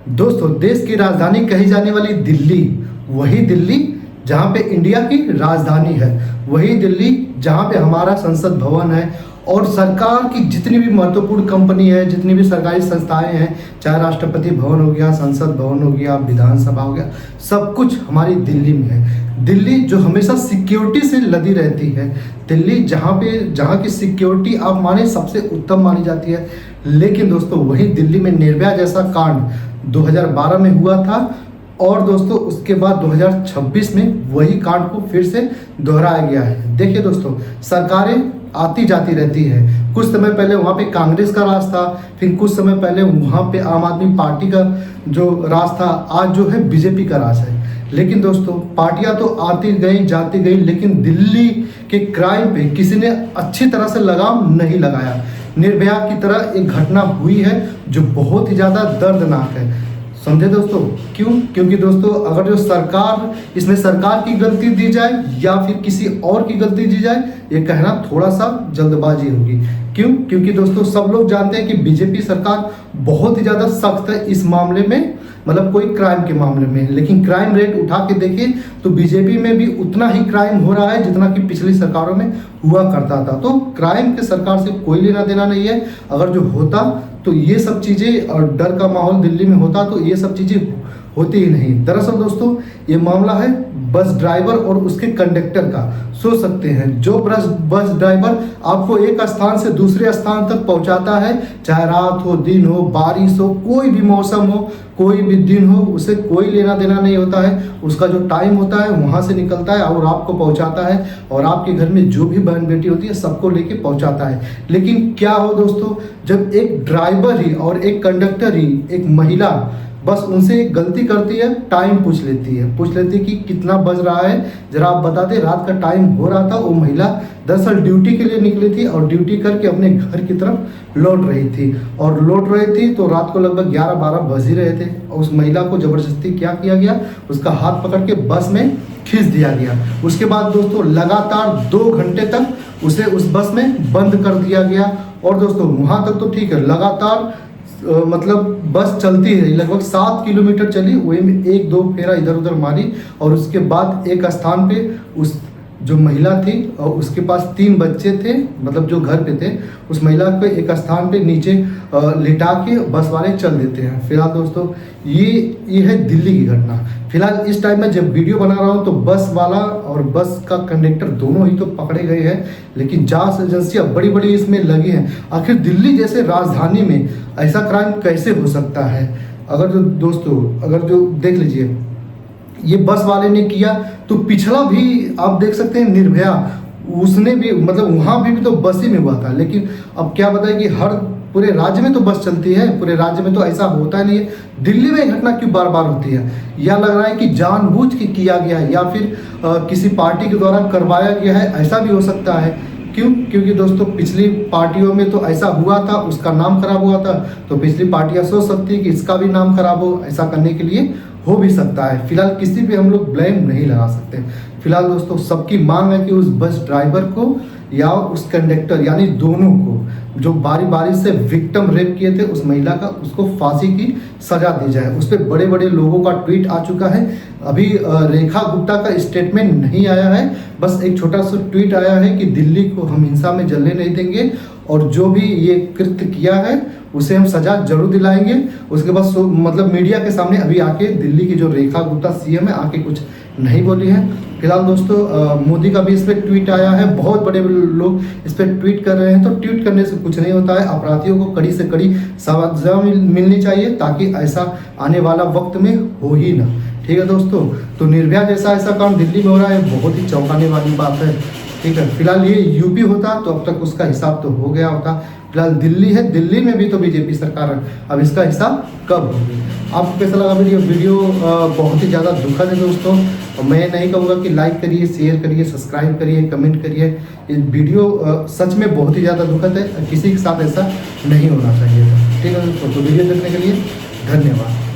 दोस्तों, देश की राजधानी कही जाने वाली दिल्ली, वही दिल्ली जहाँ पे इंडिया की राजधानी है, वही दिल्ली जहाँ पे हमारा संसद भवन है और सरकार की जितनी भी महत्वपूर्ण कंपनी है, जितनी भी सरकारी संस्थाएं हैं, चाहे राष्ट्रपति भवन हो गया, संसद भवन हो गया, विधानसभा हो गया, सब कुछ हमारी दिल्ली में है। दिल्ली जो हमेशा सिक्योरिटी से लदी रहती है, दिल्ली जहाँ की सिक्योरिटी आप माने सबसे उत्तम मानी जाती है। लेकिन दोस्तों, वही दिल्ली में निर्भया जैसा कांड 2012 में हुआ था और दोस्तों उसके बाद 2026 में वही कांड को फिर से दोहराया गया है। देखिए दोस्तों, सरकारें आती जाती रहती है। कुछ समय पहले वहाँ पे कांग्रेस का राज था, फिर कुछ समय पहले वहाँ पे आम आदमी पार्टी का जो राज था, आज जो है बीजेपी का राज है। लेकिन दोस्तों, पार्टियां तो आती गई जाती गई, लेकिन दिल्ली के क्राइम पे किसी ने अच्छी तरह से लगाम नहीं लगाया। निर्भया की तरह एक घटना हुई है जो बहुत ही ज़्यादा दर्दनाक है। समझे दोस्तों? क्यों? क्योंकि दोस्तों, अगर जो सरकार, इसमें सरकार की गलती दी जाए या फिर किसी और की गलती दी जाए, ये कहना थोड़ा सा जल्दबाजी होगी। क्यों? क्योंकि दोस्तों, सब लोग जानते हैं कि बीजेपी सरकार बहुत ही ज़्यादा सख्त है इस मामले में, मतलब कोई क्राइम के मामले में। लेकिन क्राइम रेट उठा के देखें तो बीजेपी में भी उतना ही क्राइम हो रहा है जितना कि पिछली सरकारों में हुआ करता था। तो क्राइम के सरकार से कोई लेना देना नहीं है। अगर जो होता तो ये सब चीज़ें और डर का माहौल दिल्ली में होता तो ये सब चीज़ें होती ही नहीं। दरअसल दोस्तों, ये मामला है बस ड्राइवर और उसके कंडक्टर का। सोच सकते हैं, जो बस ड्राइवर आपको एक स्थान से दूसरे स्थान तक पहुंचाता है, चाहे रात हो, दिन हो, बारिश हो, कोई भी मौसम हो, कोई भी दिन हो, उसे कोई लेना देना नहीं होता है। उसका जो टाइम होता है वहाँ से निकलता है और आपको पहुँचाता है, और आपके घर में जो भी बहन बेटी होती है सबको लेके पहुँचाता है। लेकिन क्या हो दोस्तों, जब एक ड्राइवर ही और एक कंडक्टर ही, एक महिला बस उनसे एक गलती करती है, टाइम पूछ लेती है कि कितना बज रहा है, जरा आप बता दें। रात का टाइम हो रहा था, वो महिला दरअसल ड्यूटी के लिए निकली थी और ड्यूटी करके अपने घर की तरफ लौट रही थी, और लौट रही थी तो रात को लगभग 11-12 बज ही रहे थे। और उस महिला को ज़बरदस्ती क्या किया गया, उसका हाथ पकड़ के बस में खींच दिया गया। उसके बाद दोस्तों लगातार 2 घंटे तक उसे उस बस में बंद कर दिया गया। और दोस्तों, वहाँ तक तो ठीक है, लगातार मतलब बस चलती है, लगभग 7 किलोमीटर चली, वही में 1-2 फेरा इधर उधर मारी। और उसके बाद एक स्थान पे उस जो महिला थी और उसके पास 3 बच्चे थे, मतलब जो घर पे थे, उस महिला को एक स्थान पे नीचे लिटा के बस वाले चल देते हैं। फिलहाल दोस्तों, ये है दिल्ली की घटना। फिलहाल इस टाइम में जब वीडियो बना रहा हूँ तो बस वाला और बस का कंडक्टर दोनों ही तो पकड़े गए हैं, लेकिन जांच एजेंसियाँ बड़ी बड़ी इसमें लगी हैं। आखिर दिल्ली जैसे राजधानी में ऐसा क्राइम कैसे हो सकता है? अगर जो दोस्तों, अगर जो देख लीजिए, ये बस वाले ने किया तो पिछला भी आप देख सकते हैं, निर्भया, उसने भी, मतलब वहाँ भी तो बस ही में हुआ था। लेकिन अब क्या बताए कि हर पूरे राज्य में तो बस चलती है, पूरे राज्य में तो ऐसा होता नहीं है, दिल्ली में घटना क्यों बार बार होती है? या लग रहा है कि जानबूझ के किया गया है या फिर किसी पार्टी के द्वारा करवाया गया है, ऐसा भी हो सकता है। क्यों? क्योंकि दोस्तों, पिछली पार्टियों में तो ऐसा हुआ था, उसका नाम खराब हुआ था, तो पिछली पार्टियां सोच सकती है कि इसका भी नाम खराब हो, ऐसा करने के लिए हो भी सकता है। फिलहाल किसी पे हम लोग ब्लेम नहीं लगा सकते। फिलहाल दोस्तों, सबकी मांग है कि उस बस ड्राइवर को या उस कंडक्टर, यानी दोनों को, जो बारी बारी से विक्टिम रेप किए थे उस महिला का, उसको फांसी की सजा दी जाए। उस पर बड़े बड़े लोगों का ट्वीट आ चुका है। अभी रेखा गुप्ता का स्टेटमेंट नहीं आया है, बस एक छोटा सा ट्वीट आया है कि दिल्ली को हम हिंसा में जलने नहीं देंगे और जो भी ये कृत्य किया है उसे हम सजा जरूर दिलाएंगे। उसके बाद मतलब मीडिया के सामने अभी आके दिल्ली की जो रेखा गुप्ता सीएम है, आके कुछ नहीं बोली है। फिलहाल दोस्तों, मोदी का भी इस पर ट्वीट आया है, बहुत बड़े लोग इस पर ट्वीट कर रहे हैं। तो ट्वीट करने से कुछ नहीं होता है, अपराधियों को कड़ी से कड़ी सजा मिलनी चाहिए ताकि ऐसा आने वाला वक्त में हो ही ना। ठीक है दोस्तों, तो निर्भया जैसा ऐसा काम दिल्ली में हो रहा है, बहुत ही चौंकाने वाली बात है। ठीक है, फिलहाल ये यूपी होता तो अब तक उसका हिसाब तो हो गया होता। फिलहाल दिल्ली है, दिल्ली में भी तो बीजेपी सरकार है, अब इसका हिसाब कब होगी? आपको कैसा लगा वीडियो? बहुत ही ज़्यादा दुखद है दोस्तों। मैं नहीं कहूँगा कि लाइक करिए, शेयर करिए, सब्सक्राइब करिए, कमेंट करिए। ये वीडियो सच में बहुत ही ज़्यादा दुखद है, किसी के साथ ऐसा नहीं होना चाहिए था। ठीक है दोस्तों, तो वीडियो देखने के लिए धन्यवाद।